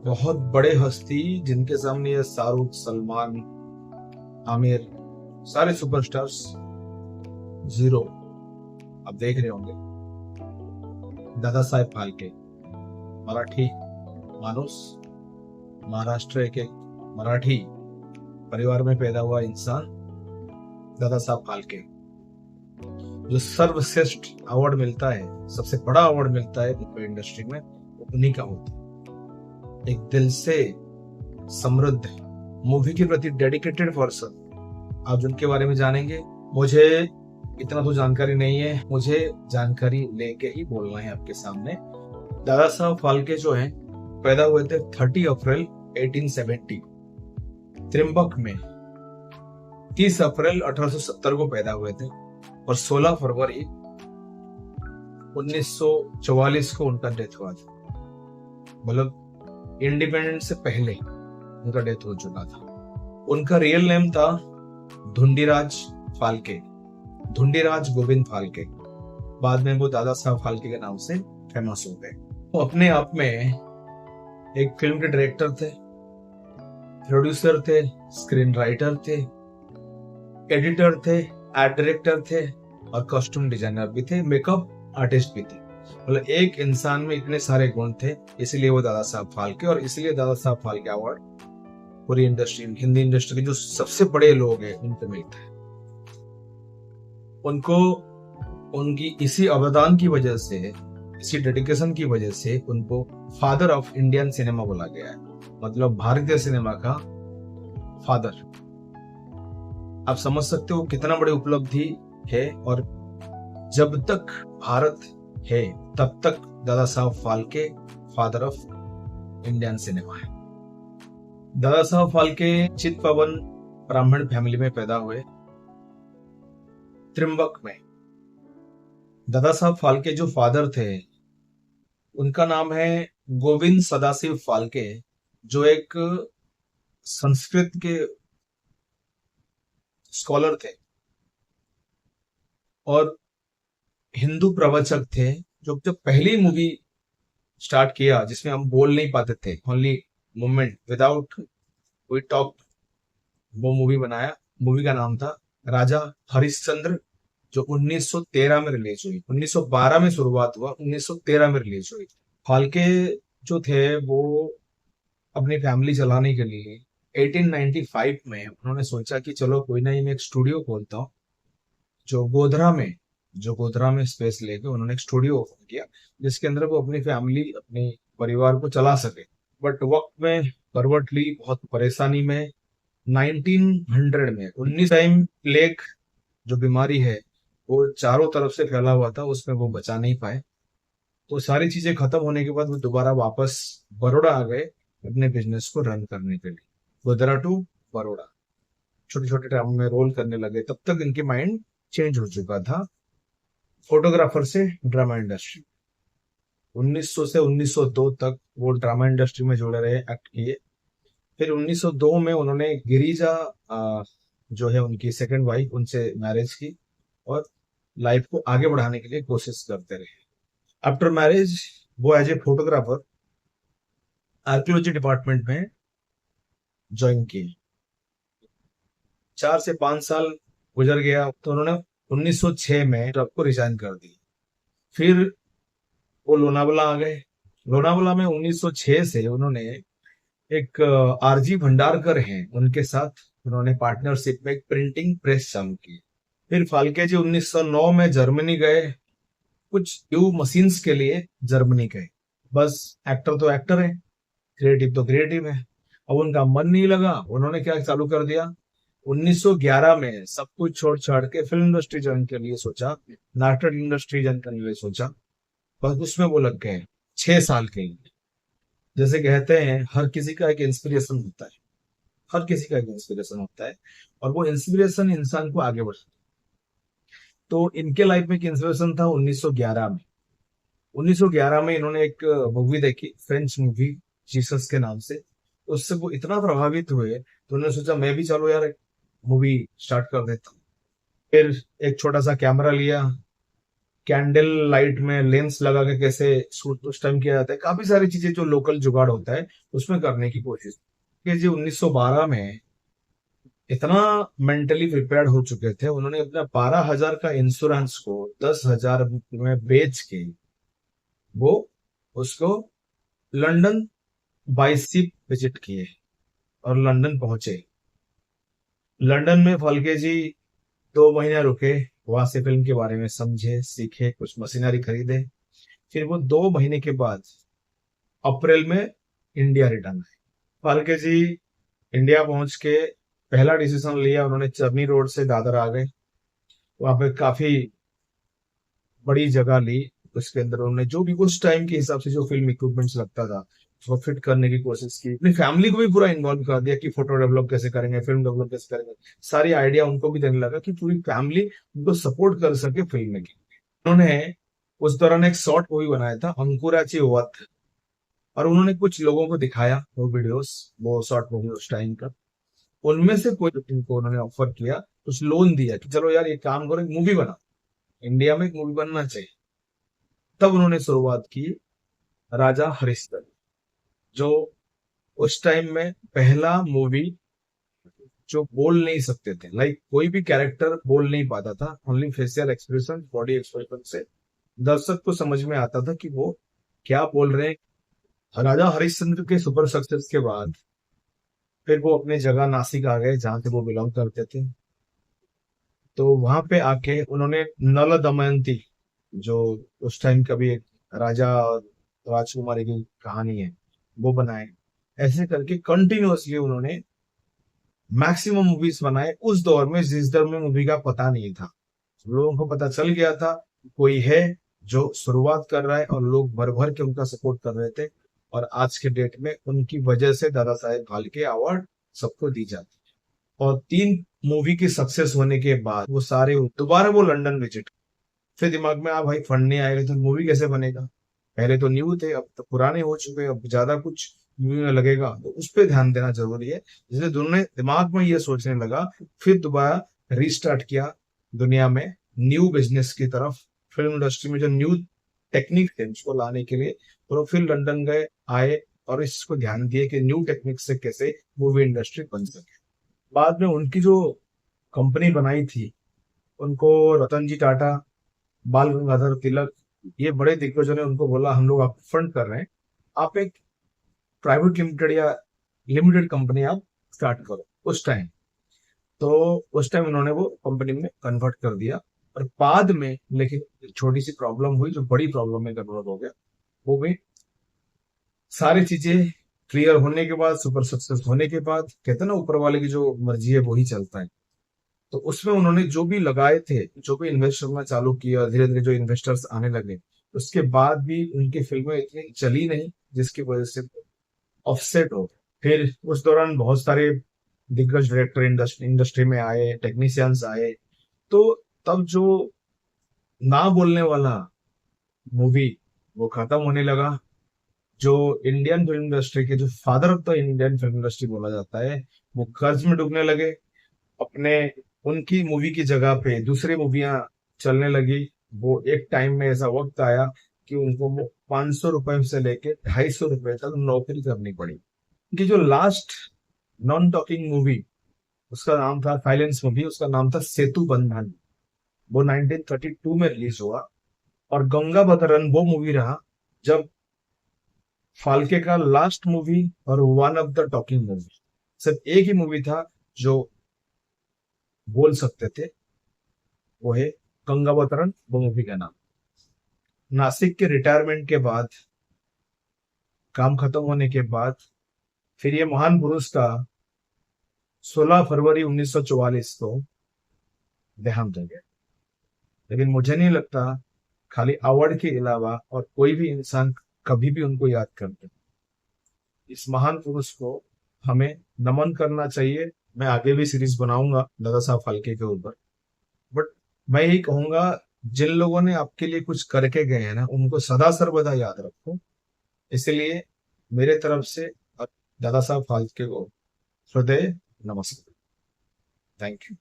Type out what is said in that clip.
बहुत बड़े हस्ती जिनके सामने ये शाहरुख, सलमान, आमिर, सारे सुपरस्टार्स जीरो। आप देख रहे होंगे दादा साहेब फाल्के, मराठी मानुस, महाराष्ट्र के मराठी परिवार में पैदा हुआ इंसान दादा साहब फाल्के। जो सर्वश्रेष्ठ अवार्ड मिलता है, सबसे बड़ा अवार्ड मिलता है फिल्म इंडस्ट्री में, वो उन्हीं का होता है। एक दिल से समृद्ध, मूवी के प्रति डेडिकेटेड पर्सन। आप जिनके बारे में जानेंगे, मुझे इतना तो जानकारी नहीं है, मुझे जानकारी लेके ही बोलना है आपके सामने। दादा साहब फाल्के जो हैं पैदा हुए थे 30 अप्रैल 1870 त्रिम्बक में। 30 अप्रैल 1870 को पैदा हुए थे और 16 फरवरी 1944 को उनका डेथ हुआ था। मतलब इंडिपेंडेंस से पहले उनका डेथ हो चुका था। उनका रियल नेम था धुंडीराज फाल्के, धुंडीराज गोविंद फाल्के। बाद में वो दादा साहब फाल्के के नाम से फेमस हो गए। वो अपने आप में एक फिल्म के डायरेक्टर थे, प्रोड्यूसर थे, स्क्रीन राइटर थे, एडिटर थे, आर्ट डायरेक्टर थे और कॉस्ट्यूम डिजाइनर भी थे, मेकअप आर्टिस्ट भी थे। मतलब एक इंसान में इतने सारे गुण थे, इसलिए वो दादा साहब फाल्के। और इसलिए दादा साहब फाल्के अवार्ड पूरी इंडस्ट्री, हिंदी इंडस्ट्री के जो सबसे बड़े लोग हैं उनसे मिलता है। उनको उनकी इसी अवदान की वजह से, इसी डेडिकेशन की वजह से उनको फादर ऑफ इंडियन सिनेमा बोला गया है। मतलब भारतीय सिनेमा का फादर। आप समझ सकते हो कितना बड़ी उपलब्धि है। और जब तक भारत है तब तक Dada Saheb Phalke father of Indian cinema है। दादा साहब फाल्के चितपावन ब्राह्मण फैमिली में पैदा हुए त्रिम्बक में। दादा साहब फाल्के जो फादर थे उनका नाम है गोविंद सदाशिव फाल्के, जो एक संस्कृत के स्कॉलर थे और हिंदू प्रवचक थे। जो जब पहली मूवी स्टार्ट किया जिसमें हम बोल नहीं पाते थे, only movement without we talk, वो मूवी बनाया। मूवी का नाम था राजा हरिश्चंद्र, जो 1913 में रिलीज हुई। 1912 में शुरुआत हुआ, 1913 में रिलीज हुई। फाल्के जो थे वो अपनी फैमिली चलाने के लिए 1895 में उन्होंने सोचा कि चलो कोई ना, मैं एक स्टूडियो खोलता हूँ। जो गोधरा में स्पेस लेके उन्होंने एक स्टूडियो ओपन किया, जिसके अंदर वो अपनी फैमिली, अपने परिवार को चला सके। बट वक्त में करवट ली, बहुत परेशानी में। 1900 में 19 टाइम प्लेग जो बीमारी है वो चारों तरफ से फैला हुआ था, उसमें वो बचा नहीं पाए। तो सारी चीजें खत्म होने के बाद वो दोबारा वापस बड़ौदा आ गए अपने बिजनेस को रन करने के लिए। गोधरा टू बड़ौदा छोटे छोटे टाउन में रोल करने लगे। तब तक इनकी माइंड चेंज हो चुका था फोटोग्राफर से ड्रामा इंडस्ट्री। 1900 से 1902 तक वो ड्रामा इंडस्ट्री में जुड़े रहे, एक्ट किए। फिर 1902 में उन्होंने गिरिजा जो है उनकी सेकंड वाइफ, उनसे मैरिज की और लाइफ को आगे बढ़ाने के लिए कोशिश करते रहे। आफ्टर मैरिज वो as a photographer archaeology department में ज्वाइन किए। 4 से 5 साल गुजर गया तो उन्होंने 1906 में जॉब को रिजाइन कर दी। फिर वो लोनावला आ गए। लोनावला में 1906 से उन्होंने एक आरजी भंडारकर हैं, उनके साथ उन्होंने पार्टनरशिप में एक प्रिंटिंग प्रेस चालू की। फिर फाल्के जी 1909 में जर्मनी गए, कुछ न्यू मशीन्स के लिए जर्मनी गए। बस एक्टर तो एक्टर है, क्रिएटिव तो क्रिएटिव है। अब उनका मन नहीं लगा, उन्होंने क्या चालू कर दिया, 1911 में सब कुछ छोड़ छाड़ के फिल्म इंडस्ट्री ज्वाइन के लिए सोचा, नाटक इंडस्ट्री ज्वाइन करने के लिए सोचा। बस उसमें वो लग गए 6 साल के लिए। जैसे कहते हैं हर किसी का एक इंस्पिरेशन होता है, हर किसी का एक इंस्पिरेशन होता है और वो इंस्पिरेशन इंसान को आगे बढ़ाता है। तो इनके लाइफ में एक इंस्पिरेशन था 1911 में। 1911 में इन्होंने एक मूवी देखी, फ्रेंच मूवी जीसस के नाम से। उससे वो इतना प्रभावित हुए तो उन्होंने सोचा मैं भी चलो यार मूवी स्टार्ट कर देता हूँ। फिर एक छोटा सा कैमरा लिया, कैंडल लाइट में लेंस लगा के कैसे शूट उस टाइम किया जाता है, काफी सारी चीजें जो लोकल जुगाड़ होता है उसमें करने की कोशिश कि जी 1912 में इतना मेंटली प्रिपेयर्ड हो चुके थे, उन्होंने अपना 12,000 का इंश्योरेंस को 10,000 में बेच के वो उसको लंदन बाय सी विजिट किए और लंदन पहुंचे। लंदन में फाल्के जी 2 महीने रुके, वहां से फिल्म के बारे में समझे, सीखे, कुछ मशीनरी खरीदे। फिर वो 2 महीने के बाद अप्रैल में इंडिया रिटर्न आए। फाल्के जी इंडिया पहुंच के पहला डिसीजन लिया, उन्होंने चर्नी रोड से दादर आ गए। वहां पे काफी बड़ी जगह ली, उसके अंदर उन्होंने जो भी उस टाइम के हिसाब से जो फिल्म इक्विपमेंट्स लगता था उसको फिट करने की कोशिश की। अपनी फैमिली को भी पूरा इन्वॉल्व कर दिया कि फोटो डेवलप कैसे करेंगे, फिल्म डेवलप कैसे करेंगे, सारी आइडिया उनको भी देने लगा कि पूरी फैमिली उनको सपोर्ट कर सके फिल्म में। उन्होंने उस दौरान एक शॉर्ट मूवी बनाया था अंकुराची वत, और उन्होंने कुछ लोगों को दिखाया वो वीडियोस, वो शॉर्ट मूवी उस टाइम का। उनमें से कोई को उन्होंने ऑफर किया, कुछ लोन दिया कि चलो यार ये काम करो, एक मूवी बना, इंडिया में एक मूवी बनना चाहिए। तब उन्होंने शुरुआत की राजा हरिश्चंद्र, जो उस टाइम में पहला मूवी जो बोल नहीं सकते थे, लाइक कोई भी कैरेक्टर बोल नहीं पाता था, only facial expression, body expression से दर्शक को समझ में आता था कि वो क्या बोल रहे हैं। राजा हरिश्चंद्र के सुपर सक्सेस के बाद फिर वो अपने जगह नासिक आ गए जहां से वो बिलोंग करते थे। तो वहां पे आके उन्होंने नल दमयंती, जो उस टाइम का भी एक राजा और राजकुमारी की कहानी है, वो बनाए। ऐसे करके कंटिन्यूअसली उन्होंने मैक्सिमम मूवीज बनाए उस दौर में, जिस दौर में मूवी का पता नहीं था। लोगों को पता चल गया था कोई है जो शुरुआत कर रहा है, और लोग भर भर के उनका सपोर्ट कर रहे थे। और आज के डेट में उनकी वजह से दादा साहेब फाल्के अवार्ड सबको दी जाती है। और 3 मूवी की सक्सेस होने के बाद वो सारे दोबारा वो लंदन विजिट, फिर दिमाग में आ भाई फंड नहीं आएगा तो मूवी कैसे बनेगा। पहले तो न्यू थे, अब तो पुराने हो चुके हैं, अब ज्यादा कुछ मूवी में लगेगा, तो उस पर ध्यान देना जरूरी है। जैसे दोनों ने दिमाग में ये सोचने लगा, फिर दोबारा रीस्टार्ट किया दुनिया में न्यू बिजनेस की तरफ, फिल्म इंडस्ट्री में जो न्यू टेक्निक है उसको लाने के लिए। और फिर लंदन गए, आए, और इसको ध्यान दिए कि न्यू टेक्निक से कैसे मूवी इंडस्ट्री बन सके। बाद में उनकी जो कंपनी बनाई थी, उनको रतन जी टाटा, बाल गंगाधर तिलक, ये बड़े दिग्गजों ने उनको बोला हम लोग आपको फंड कर रहे हैं, आप एक प्राइवेट लिमिटेड या लिमिटेड कंपनी आप स्टार्ट करो। उस टाइम तो उस टाइम उन्होंने वो कंपनी में कन्वर्ट कर दिया। और बाद में लेकिन एक छोटी सी प्रॉब्लम हुई जो बड़ी प्रॉब्लम में कन्वर्ट हो गया। वो भी सारी चीजें क्लियर होने के बाद, सुपर सक्सेस होने के बाद, कहते हैं ना ऊपर वाले की जो मर्जी है वही चलता है। तो उसमें उन्होंने जो भी लगाए थे, जो भी इन्वेस्ट करना चालू किया, धीरे धीरे जो इन्वेस्टर्स आने लगे, उसके बाद भी उनकी फिल्में इतनी चली नहीं, जिसकी वजह से ऑफसेट हो। फिर उस दौरान बहुत सारे दिग्गज डायरेक्टर इंडस्ट्री में आए, टेक्नीशियंस आए। तो तब जो ना बोलने वाला मूवी वो खत्म होने लगा। जो इंडियन फिल्म इंडस्ट्री के जो father of the Indian film industry बोला जाता है, वो कर्ज में डूबने लगे। अपने उनकी मूवी की जगह पे दूसरी मूवियां चलने लगी। वो एक टाइम में ऐसा वक्त आया कि उनको वो 500 रुपए से लेके 250 रुपए तक नौकरी करनी पड़ी। कि जो लास्ट नॉन टॉकिंग मूवी, उसका नाम था साइलेंस मूवी, उसका नाम था सेतु बंधन। वो 1932 में रिलीज हुआ। और गंगा बदरन वो मूवी रहा जब फाल्के का लास्ट मूवी और one of the talking movie, सिर्फ एक ही मूवी था जो बोल सकते थे, वो है गंगावतरण, वो मूवी का नाम। नासिक के रिटायरमेंट के बाद, काम खत्म होने के बाद, फिर ये महान पुरुष का 16 फरवरी 1944 को देहांत हो गया। लेकिन मुझे नहीं लगता खाली अवार्ड के अलावा और कोई भी इंसान कभी भी उनको याद करते। इस महान पुरुष को हमें नमन करना चाहिए। मैं आगे भी सीरीज बनाऊंगा दादा साहब फाल्के के ऊपर, बट मैं यही कहूंगा, जिन लोगों ने आपके लिए कुछ करके गए हैं ना, उनको सदा सर्वदा याद रखो। इसलिए मेरे तरफ से दादा साहब फाल्के को हृदय नमस्कार। Thank you.